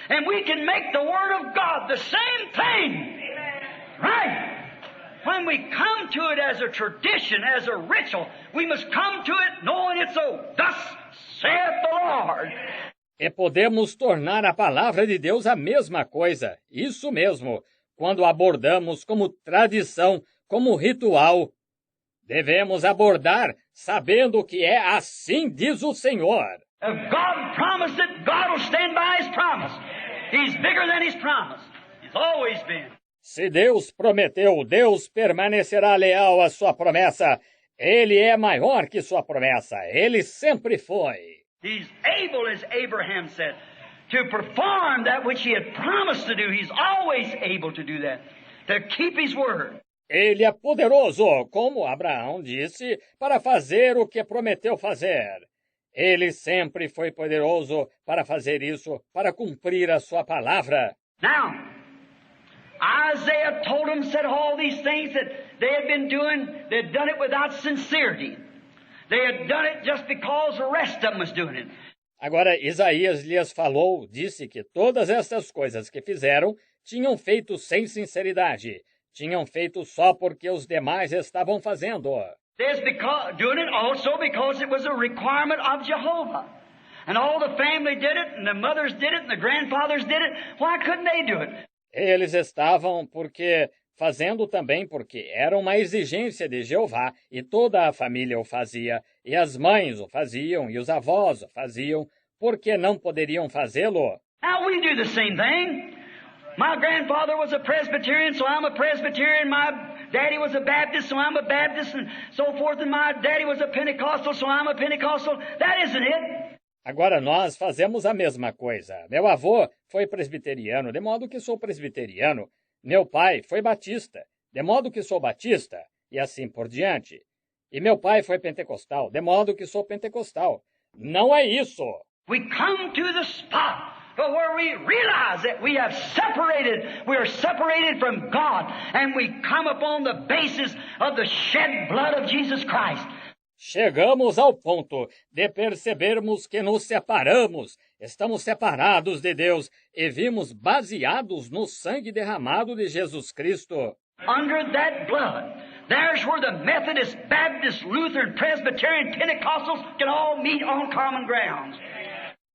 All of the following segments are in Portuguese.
And we can make the Word of God the same thing. Right? When we come to it as a tradition, as a ritual, we must come to it knowing it's so. Thus saith the Lord. E podemos tornar a palavra de Deus a mesma coisa, isso mesmo, quando abordamos como tradição, como ritual. Devemos abordar sabendo que é assim diz o Senhor. If God promised it, God will stand by His promise. He's bigger than His promise. He's always been. Se Deus prometeu, Deus permanecerá leal à sua promessa. Ele é maior que sua promessa. Ele sempre foi. He's able, as Abraham said, to perform that which he had promised to do. He's always able to do that, to keep his word. Ele é poderoso, como Abraão disse, para fazer o que prometeu fazer. Ele sempre foi poderoso para fazer isso, para cumprir a sua palavra. Now, Isaiah told him, said all these things that they had been doing, they had done it without sincerity. They had done it just because the rest of them was doing it. Agora, Isaías lhes falou, disse que todas essas coisas que fizeram tinham feito sem sinceridade. Tinham feito só porque os demais estavam fazendo. They're doing it also because it was a requirement of Jehovah. And all the family did it, and the mothers did it, and the grandfathers did it. Why couldn't they do it? Eles estavam fazendo também porque era uma exigência de Jeová, e toda a família o fazia, e as mães o faziam, e os avós o faziam, porque não poderiam fazê-lo. Now we do the same thing. My grandfather was a Presbyterian, so I'm a Presbyterian. My daddy was a Baptist, so I'm a Baptist, and so forth. And my daddy was a Pentecostal, so I'm a Pentecostal. That isn't it. Agora nós fazemos a mesma coisa. Meu avô foi presbiteriano, de modo que sou presbiteriano. Meu pai foi batista, de modo que sou batista, e assim por diante. E meu pai foi pentecostal, de modo que sou pentecostal. Não é isso. We come to the spot where we realize that we are separated from God, and we come upon the basis of the shed blood of Jesus Christ. Chegamos ao ponto de percebermos que nos separamos, estamos separados de Deus e vimos baseados no sangue derramado de Jesus Cristo. Under that blood, there's where the Methodist, Baptist, Lutheran, Presbyterian, Pentecostals can all meet on common grounds.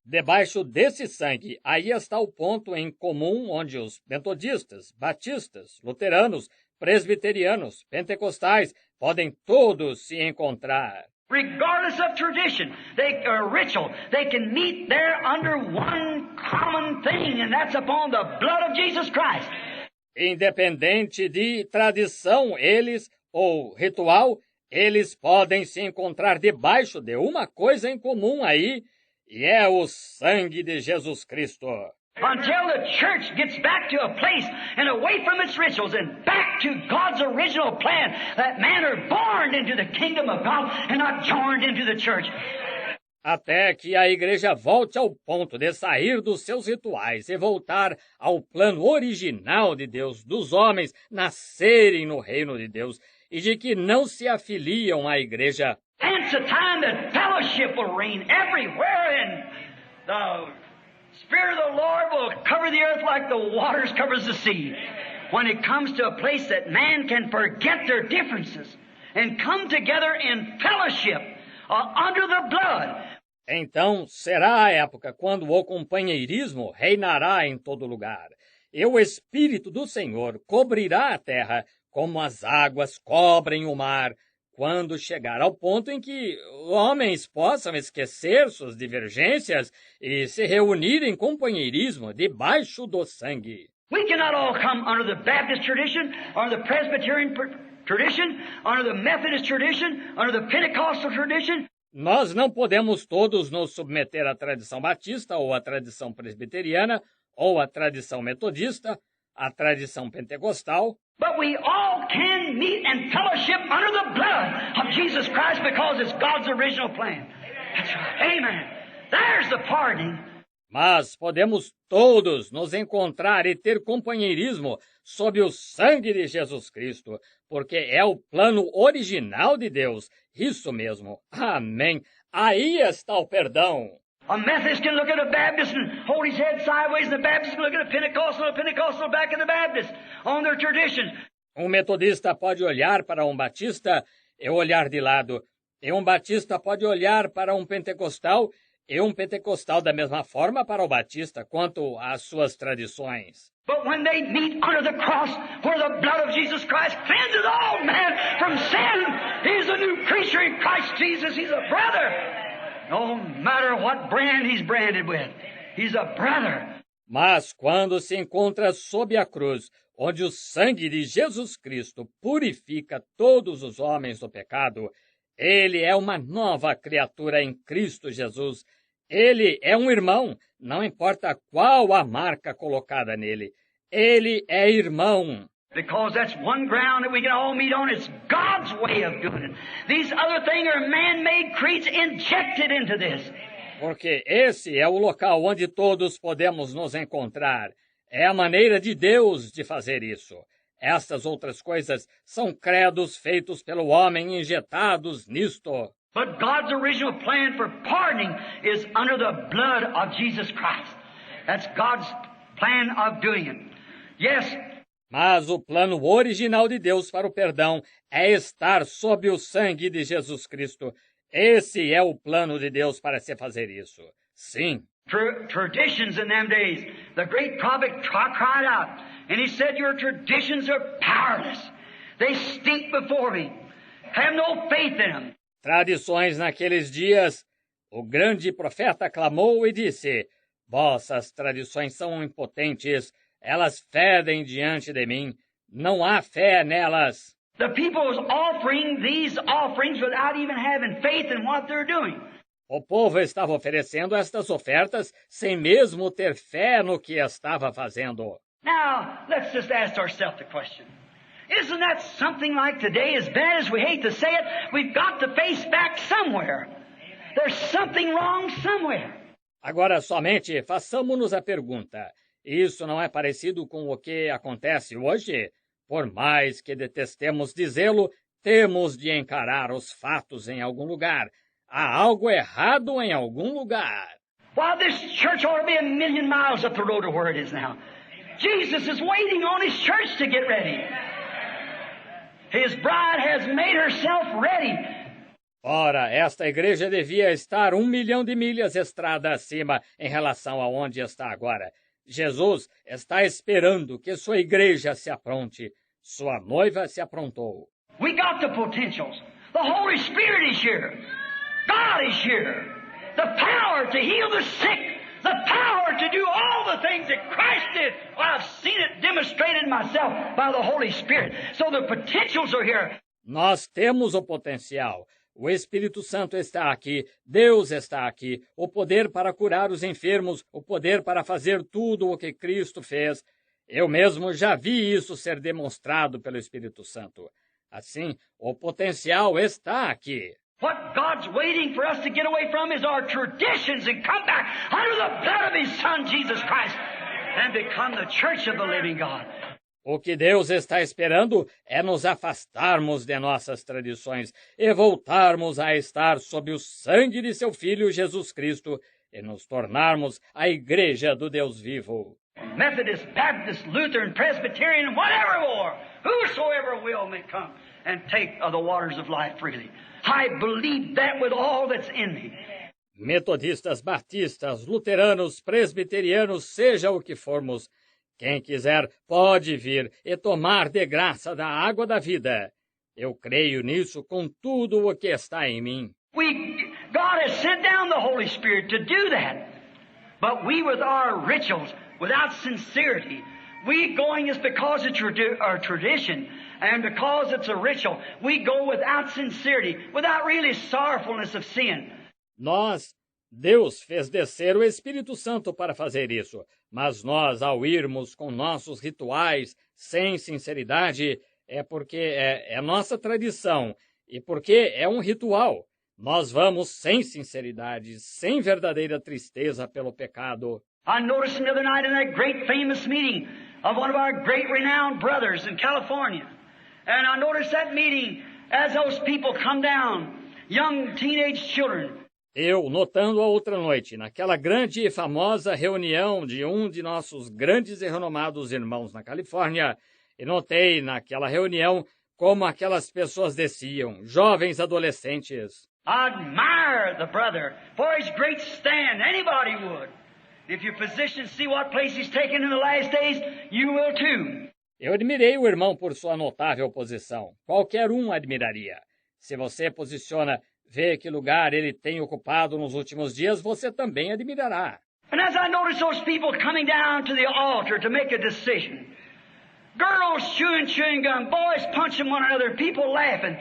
Debaixo desse sangue, aí está o ponto em comum onde os metodistas, batistas, luteranos, presbiterianos, pentecostais podem todos se encontrar. Regardless of tradition, ritual, they can meet there under one common thing, and that's upon the blood of Jesus Christ. Independente de tradição, ou ritual, eles podem se encontrar debaixo de uma coisa em comum aí, e é o sangue de Jesus Cristo. Until the church gets back to a place and away from its rituals and back to God's original plan, that man are born into the kingdom of God and not joined into the church. Até que a igreja volte ao ponto de sair dos seus rituais e voltar ao plano original de Deus, dos homens nascerem no reino de Deus e de que não se afiliam à igreja. Hence a time that fellowship will reign everywhere, and the Spirit of the Lord will cover the earth like the waters covers the sea. When it comes to a place that man can forget their differences and come together in fellowship under the blood. Então será a época quando o companheirismo reinará em todo lugar, e o Espírito do Senhor cobrirá a terra como as águas cobrem o mar, quando chegar ao ponto em que homens possam esquecer suas divergências e se reunir em companheirismo debaixo do sangue. We cannot all come under the Baptist tradition, under the Presbyterian tradition, under the Methodist tradition, under the Pentecostal tradition. Nós não podemos todos nos submeter à tradição batista ou à tradição presbiteriana ou à tradição metodista, à tradição pentecostal. But we all can meet and fellowship under the blood of Jesus Christ because it's God's original plan. That's right. Amen. There's the pardoning. Mas podemos todos nos encontrar e ter companheirismo sob o sangue de Jesus Cristo, porque é o plano original de Deus. Isso mesmo. Amém. Aí está o perdão. A Methodist can look at a Baptist and hold his head sideways, and the Baptist can look at a Pentecostal back at the Baptist on their traditions. Um metodista pode olhar para um batista e olhar de lado. E um batista pode olhar para um pentecostal e um pentecostal da mesma forma para o batista quanto às suas tradições. But when they meet under the cross, where the blood of Jesus Christ cleanses all man from sin, he's a new creature in Christ Jesus. He's a brother. No matter what brand he's branded with, he's a brother. Mas quando se encontra sob a cruz, onde o sangue de Jesus Cristo purifica todos os homens do pecado, ele é uma nova criatura em Cristo Jesus. Ele é um irmão, não importa qual a marca colocada nele. Ele é irmão. Because that's one ground that we can all meet on. It's God's way of doing it. These other things are man-made creeds injected into this. Porque esse é o local onde todos podemos nos encontrar. É a maneira de Deus de fazer isso. Estas outras coisas são credos feitos pelo homem injetados nisto. But God's original plan for pardoning is under the blood of Jesus Christ. That's God's plan of doing it. Yes. Mas o plano original de Deus para o perdão é estar sob o sangue de Jesus Cristo. Esse é o plano de Deus para se fazer isso. Sim. Traditions in them days. The great prophet cried out, and he said, your traditions are powerless. They stink before me. Have no faith in them. Tradições naqueles dias, o grande profeta clamou e disse, vossas tradições são impotentes, elas fedem diante de mim, não há fé nelas. The people was offering these offerings without even having faith in what they're doing. O povo estava oferecendo estas ofertas sem mesmo ter fé no que estava fazendo. Now, let's just ask ourselves the question. Isn't that something like today, as bad as we hate to say it, we've got to face back somewhere. There's something wrong somewhere. Agora, somente façamos-nos a pergunta. Isso não é parecido com o que acontece hoje? Por mais que detestemos dizê-lo, temos de encarar os fatos em algum lugar. Há algo errado em algum lugar. Why, this church ought to be 1,000,000 miles up the road to where it is now. Jesus is waiting on his church to get ready. His bride has made herself ready. Ora, esta igreja devia estar 1,000,000 de milhas estrada acima em relação a onde está agora. Jesus está esperando que sua igreja se apronte. Sua noiva se aprontou. We got the potentials. The Holy Spirit is here. God is here. The power to heal the sick. The power to do all the things that Christ did. Well, I've seen it demonstrated myself by the Holy Spirit. So the potentials are here. Nós temos o potencial. O Espírito Santo está aqui, Deus está aqui, o poder para curar os enfermos, o poder para fazer tudo o que Cristo fez. Eu mesmo já vi isso ser demonstrado pelo Espírito Santo. Assim, o potencial está aqui. What God's waiting for us to get away from is our traditions and come back under the blood of His Son, Jesus Christ, and become the church of the living God. O que Deus está esperando é nos afastarmos de nossas tradições e voltarmos a estar sob o sangue de seu Filho Jesus Cristo e nos tornarmos a Igreja do Deus vivo. Methodist, Baptist, Lutheran, Presbyterian, whatever war, whosoever will may come and take of the waters of life freely. I believe that with all that's in me. Metodistas, batistas, luteranos, presbiterianos, seja o que formos, quem quiser pode vir e tomar de graça da água da vida. Eu creio nisso com tudo o que está em mim. God has sent down the Holy Spirit to do that. But we with our rituals, without sincerity, we going is because it's our tradition, and because it's a ritual, we go without sincerity, without really sorrowfulness of sin. Deus fez descer o Espírito Santo para fazer isso, mas nós, ao irmos com nossos rituais, sem sinceridade, é porque é nossa tradição, e porque é um ritual. Nós vamos sem sinceridade, sem verdadeira tristeza pelo pecado. I noticed the other night in that great famous meeting of one of our great renowned brothers in California. And I noticed that meeting as those people come down, young teenage children. Eu, notando a outra noite, naquela grande e famosa reunião de um de nossos grandes e renomados irmãos na Califórnia, e notei naquela reunião como aquelas pessoas desciam, jovens adolescentes. I admire the brother for his great stand. Anybody would. If your physicians see what place he's taken in the last days, you will too. Eu admirei o irmão por sua notável posição. Qualquer um admiraria. Se você posiciona, vê que lugar ele tem ocupado nos últimos dias, você também admirará. And as I notice those people coming down to the altar to make a decision, girls chewing gum, boys punching one another, people laughing.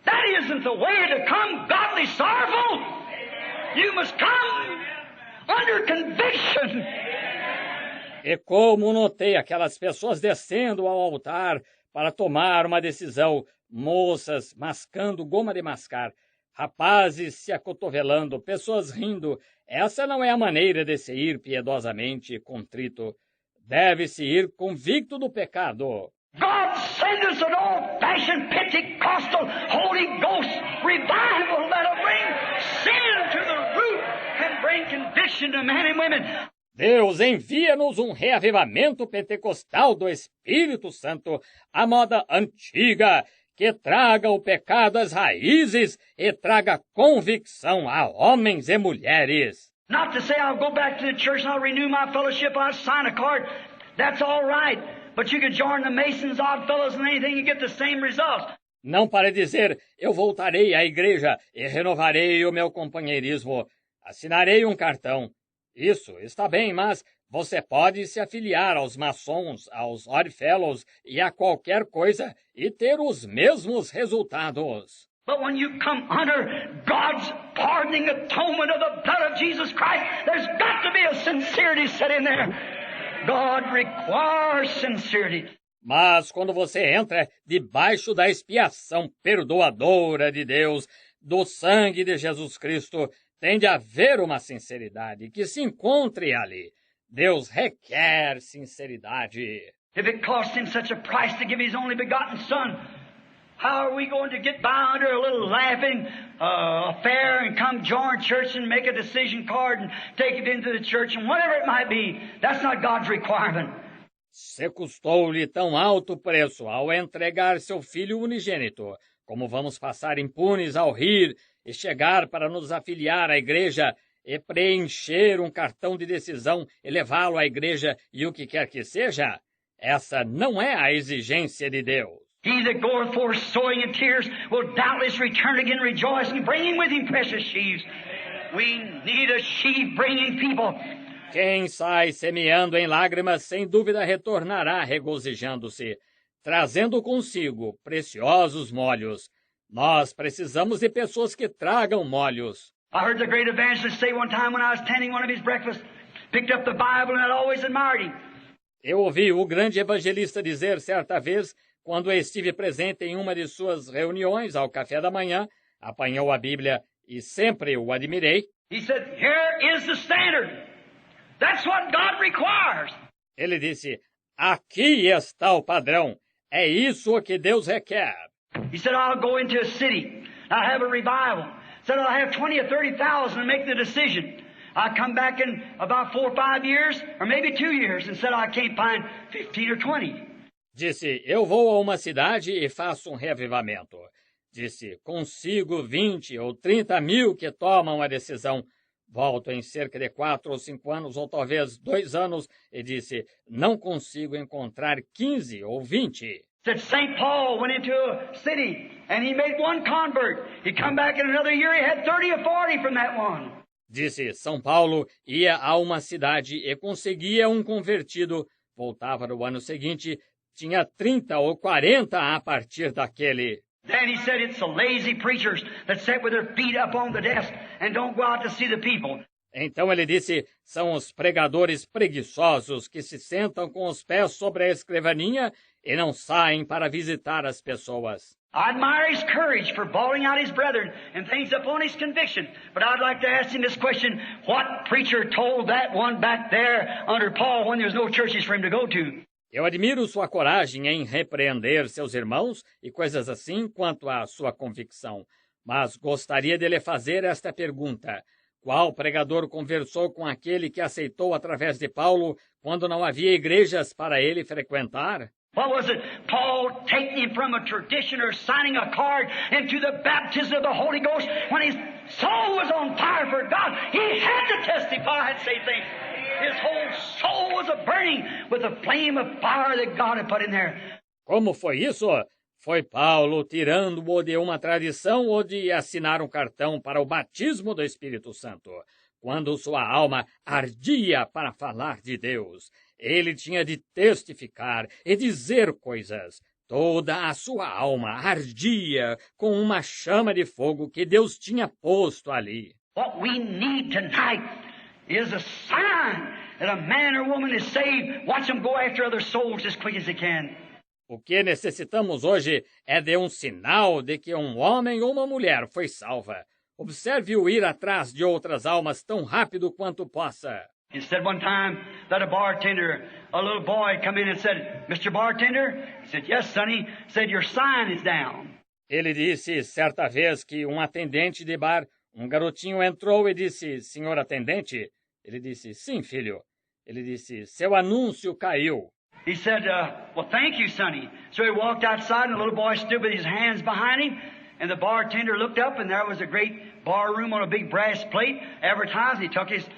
That isn't the way to come godly sorrowful. You must come under conviction. E como notei aquelas pessoas descendo ao altar para tomar uma decisão, moças mascando goma de mascar, rapazes se acotovelando, pessoas rindo. Essa não é a maneira de se ir piedosamente contrito. Deve-se ir convicto do pecado. God send us an old-fashioned Pentecostal Holy Ghost revival that'll bring sin to the root and bring conviction to men and women. Deus envia-nos um reavivamento pentecostal do Espírito Santo, a moda antiga, que traga o pecado às raízes e traga convicção a homens e mulheres. Not to say I'll go back to the church and I'll renew my fellowship, I'll sign a card. That's all right. But you can join the Masons, Odd Fellows, and anything, you get the same results. Não para dizer, eu voltarei à igreja e renovarei o meu companheirismo. Assinarei um cartão. Isso está bem, mas você pode se afiliar aos maçons, aos Odd Fellows e a qualquer coisa e ter os mesmos resultados. But when you come under God's pardoning atonement of the blood of Jesus Christ, there's got to be a sincerity set in there. God requires sincerity. Mas quando você entra debaixo da expiação perdoadora de Deus, do sangue de Jesus Cristo, tem de haver uma sinceridade que se encontre ali. Deus requer sinceridade. If it cost him such a price to give his only begotten son, how are we going to get by under a little laughing affair and come join church and make a decision card and take it into the church and whatever it might be? That's not God's requirement. Se custou-lhe tão alto preço ao entregar seu filho unigênito, como vamos passar impunes ao rir e chegar para nos afiliar à igreja e preencher um cartão de decisão e levá-lo à igreja e o que quer que seja? Essa não é a exigência de Deus. He that goeth forth sowing in tears will doubtless return again rejoicing, bringing with him precious sheaves. We need a sheaf bringing people. Quem sai semeando em lágrimas, sem dúvida retornará regozijando-se, trazendo consigo preciosos molhos. Nós precisamos de pessoas que tragam molhos. I heard the great evangelist say one time when I was attending one of his breakfasts, picked up the Bible and I always admired him. Eu ouvi o grande evangelista dizer certa vez, quando estive presente em uma de suas reuniões ao café da manhã, apanhou a Bíblia e sempre o admirei. He said, "Here is the standard. That's what God requires." Ele disse, aqui está o padrão. É isso que Deus requer. He said, "I'll go into a city. I'll have a revival. Said I'll have 20 or 30,000 and make the decision. I come back in about 4 or 5 years, or maybe 2 years, and said I can't find 15 or 20. Disse, eu vou a uma cidade e faço um reavivamento. Disse, consigo 20 ou 30 mil que tomam a decisão. Volto em cerca de 4 ou 5 anos, ou talvez 2 anos, e disse, não consigo encontrar 15 ou 20. Said St. Paul went into a city and he made one convert. He come back in another year, he had 30 or 40 from that one. Disse, São Paulo ia a uma cidade e conseguia um convertido. Voltava no ano seguinte, tinha 30 ou 40 a partir daquele. Then he said it's the lazy preachers that sit with their feet up on the desk and don't go out to see the people. Então ele disse, são os pregadores preguiçosos que se sentam com os pés sobre a escrivaninha e não saem para visitar as pessoas. I admire his courage for bawling out his brethren and things upon his conviction. But I'd like to ask him this question, what preacher told that one back there under Paul when there's no churches for him to go to? Eu admiro sua coragem em repreender seus irmãos e coisas assim quanto à sua convicção. mas gostaria de lhe fazer esta pergunta. Qual pregador conversou com aquele que aceitou através de Paulo quando não havia igrejas para ele frequentar? What was it? Paul taking him from a tradition or signing a card into the baptism of the Holy Ghost when his soul was on fire for God. He had to testify and say things. His whole soul was a burning with a flame of fire that God had put in there. Como foi isso? Foi Paulo tirando-o de uma tradição ou de assinar um cartão para o batismo do Espírito Santo. Quando sua alma ardia para falar de Deus, ele tinha de testificar e dizer coisas. Toda a sua alma ardia com uma chama de fogo que Deus tinha posto ali. What we need tonight is a sign that a man or woman is saved. Watch them go after other souls as quick as they can. O que necessitamos hoje é de um sinal de que um homem ou uma mulher foi salva. Observe-o ir atrás de outras almas tão rápido quanto possa. He said one time that a bartender, a little boy, come in and said, "Mr. Bartender?" He said, "Yes, sonny." He said, "Your sign is down." Ele disse certa vez que um atendente de bar, um garotinho entrou e disse, "Senhor atendente?" Ele disse, "Sim, filho." Ele disse, "Seu anúncio caiu." He said, "Well, thank you, sonny." So he walked outside, and the little boy stood with his hands behind him, and the bartender looked up, and there was a great bar room on a big brass plate advertised. He took his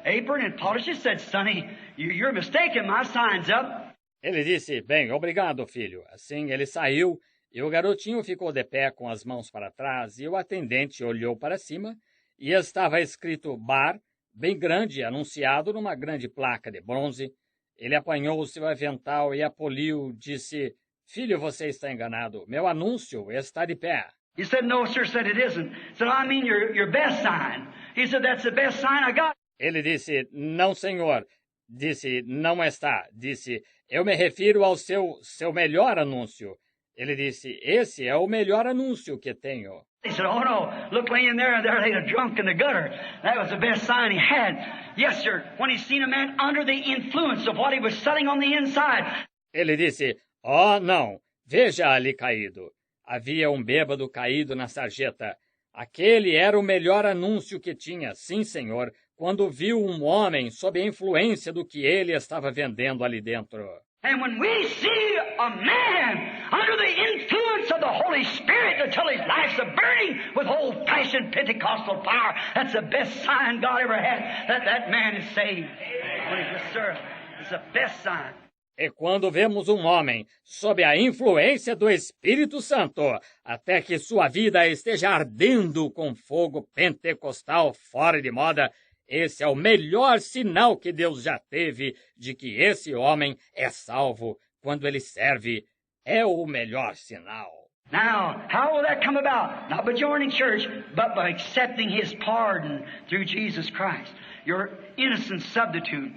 apron and polished it. Said, "Sonny, you're mistaken. My sign's up." Ele disse, "Bem, obrigado, filho." Assim ele saiu, e o garotinho ficou de pé com as mãos para trás, e o atendente olhou para cima, e estava escrito bar, bem grande, anunciado numa grande placa de bronze. Ele apanhou o seu avental e a poliu, disse, "Filho, você está enganado. Meu anúncio está de pé." He said, "No, sir," said, "it isn't." He said, "I mean your best sign." He said, "That's the best sign I got." Ele disse, "Não, senhor." Disse, "Não está." Disse, "Eu me refiro ao seu melhor anúncio." Ele disse, "Esse é o melhor anúncio que tenho." He said, "Oh no, look laying there, and there laid a drunk in the gutter." That was the best sign he had. Yes, sir, when he seen a man under the influence of what he was selling on the inside. Ele disse, "Oh, não, veja ali caído." Havia um bêbado caído na sarjeta. Aquele era o melhor anúncio que tinha, sim, senhor, quando viu um homem sob a influência do que ele estava vendendo ali dentro. And when we see a man under the influence of the Holy Spirit until his life's a burning with old-fashioned Pentecostal fire, that's the best sign God ever had, that man is saved. Yes, sir. It's the best sign. E quando vemos um homem sob a influência do Espírito Santo, até que sua vida esteja ardendo com fogo pentecostal fora de moda, esse é o melhor sinal que Deus já teve de que esse homem é salvo quando ele serve. É o melhor sinal. Now, how will that come about? Not by joining church, but by accepting His pardon through Jesus Christ, your innocent substitute.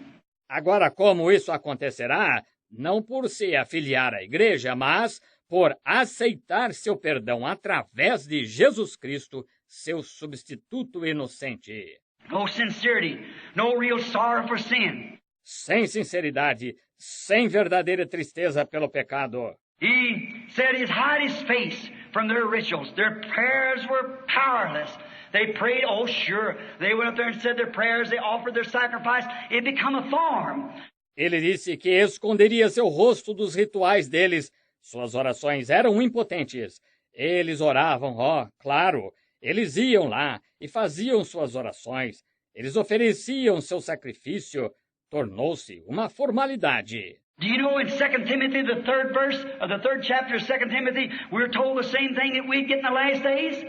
Agora, como isso acontecerá? Não por se afiliar à igreja, mas por aceitar seu perdão através de Jesus Cristo, seu substituto inocente. No sincerity, no real sorrow for sin. Sem sinceridade, sem verdadeira tristeza pelo pecado. He said He'd hide His face from their rituals. Their prayers were powerless. They prayed, oh sure, they went up there and said their prayers, they offered their sacrifice. It became a form. Ele disse que esconderia seu rosto dos rituais deles. Suas orações eram impotentes. Eles oravam, claro. Eles iam lá e faziam suas orações. Eles ofereciam seu sacrifício. Tornou-se uma formalidade. Do you know in 2 Timothy, the third verse of the third chapter of 2 Timothy, we're told the same thing that we'd get in the last days?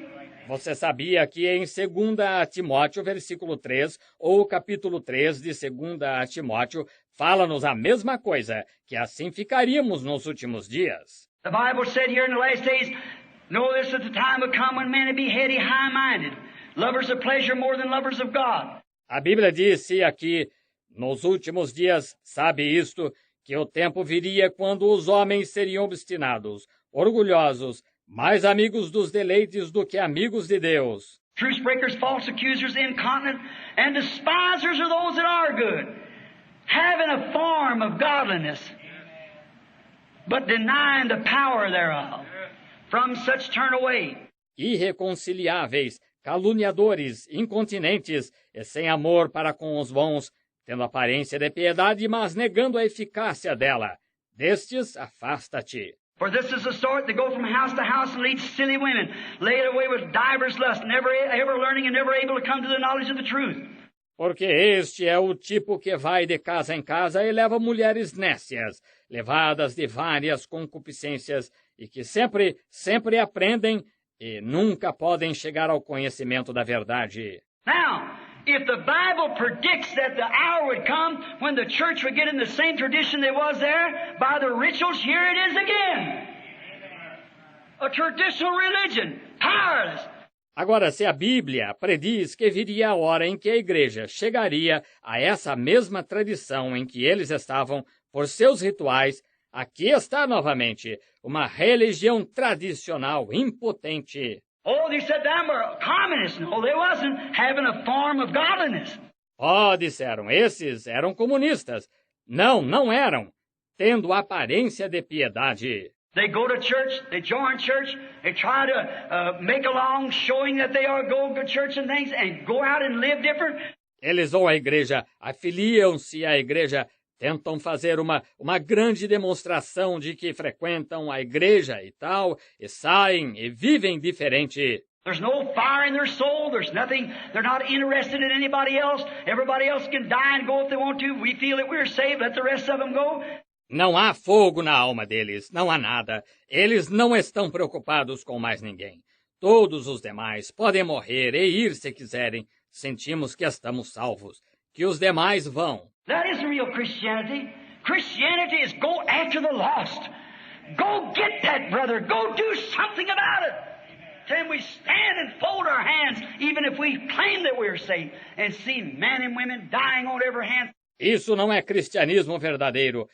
Você sabia que em 2 Timóteo, versículo 3, ou capítulo 3 de 2 Timóteo, fala-nos a mesma coisa, que assim ficaríamos nos últimos dias. The Bible said here in the last days, know this that the time will come when men will be heady, high-minded, lovers of pleasure more than lovers of God. A Bíblia disse aqui, nos últimos dias, sabe isto, que o tempo viria quando os homens seriam obstinados, orgulhosos, mais amigos dos deleites do que amigos de Deus. Truce breakers, false accusers, incontinent, and despisers are those that are good, having a form of godliness, but denying the power thereof. From such turn away. irreconciliáveis, caluniadores, incontinentes e sem amor para com os bons, tendo aparência de piedade, mas negando a eficácia dela. Destes, afasta-te. For this is the sort that go from house to house and lead silly women, laid away with divers lusts, never ever learning and never able to come to the knowledge of the truth. Porque este é o tipo que vai de casa em casa e leva mulheres nécias, levadas de várias concupiscências, e que sempre aprendem e nunca podem chegar ao conhecimento da verdade. Now, if the Bible predicts that the hour would come when the church would get in the same tradition that was there by the rituals, here it is again. A traditional religion, powerless. Agora, se a Bíblia prediz que viria a hora em que a igreja chegaria a essa mesma tradição em que eles estavam por seus rituais, aqui está novamente uma religião tradicional impotente. Oh, they said them were communists. No, they wasn't having a form of godliness. Oh, disseram, esses eram comunistas. Não eram, tendo aparência de piedade. They go to church, they join church, they try to make along showing that they are going to church and things, and go out and live different. Eles vão à igreja, afiliam-se à igreja, tentam fazer uma grande demonstração de que frequentam a igreja e tal, e saem e vivem diferente. There's no fire in their soul, there's nothing, they're not interested in anybody else. Everybody else can die and go if they want to. We feel that we're saved, let the rest of them go. Não há fogo na alma deles, não há nada. Eles não estão preocupados com mais ninguém. Todos os demais podem morrer e ir se quiserem. Sentimos que estamos salvos, que os demais vão. That isn't real Christianity. Christianity is go after the lost. Go get that brother. Go do something about it. Can we stand and fold our hands, even if we claim that we're saved, and see men and women dying on every hand? Isso não é cristianismo verdadeiro.